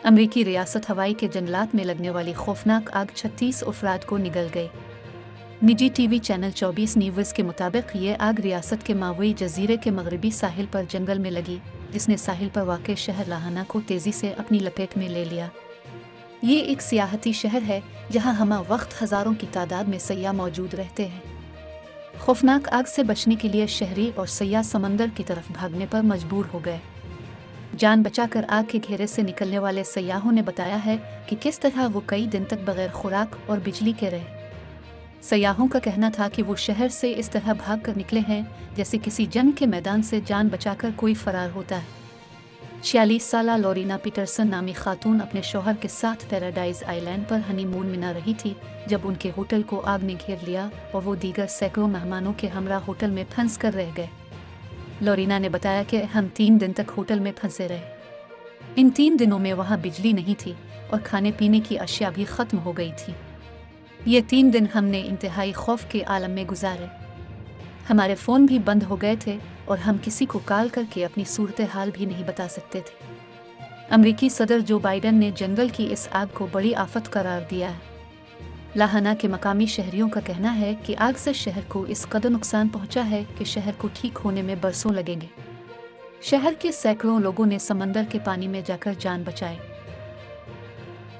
अमरीकी रियासत हवाई के जंगलात में लगने वाली खौफनाक आग 36 अफराद को निगल गई। निजी टीवी चैनल 24 न्यूज़ के मुताबिक ये आग रियासत के मावई जजीरे के मगरबी साहिल पर जंगल में लगी, जिसने साहिल पर वाक़ शहर लाहना को तेज़ी से अपनी लपेट में ले लिया। ये एक सियाहती शहर है जहाँ हमा वक्त हज़ारों की तादाद में सयाह मौजूद रहते हैं। खौफनाक आग से बचने के लिए शहरी और सयाह समंदर की तरफ भागने पर मजबूर हो गए। जान बचाकर आग के घेरे से निकलने वाले सयाहों ने बताया है कि किस तरह वो कई दिन तक बगैर खुराक और बिजली के रहे। सयाहों का कहना था कि वो शहर से इस तरह भाग कर निकले हैं जैसे किसी जंग के मैदान से जान बचाकर कोई फरार होता है। 46 साला लोरीना पीटरसन नामी खातून अपने शौहर के साथ पैराडाइज आइलैंड पर हनीमून मना रही थी जब उनके होटल को आग ने घेर लिया और वो दीगर सैकड़ों मेहमानों के हमरा होटल में फंस कर रह गए। लोरीना ने बताया कि हम 3 दिन तक होटल में फंसे रहे। इन 3 दिनों में वहाँ बिजली नहीं थी और खाने पीने की अशिया भी ख़त्म हो गई थी। ये 3 दिन हमने इंतहाई खौफ के आलम में गुजारे। हमारे फ़ोन भी बंद हो गए थे और हम किसी को कॉल करके अपनी सूरत हाल भी नहीं बता सकते थे। अमरीकी सदर जो बाइडन ने जंगल की इस आग को बड़ी आफत करार दिया है। लाहना के मकामी शहरियों का कहना है कि आग से शहर को इस कदर नुकसान पहुंचा है कि शहर को ठीक होने में बरसों लगेंगे। शहर के सैकड़ों लोगों ने समंदर के पानी में जाकर जान बचाई।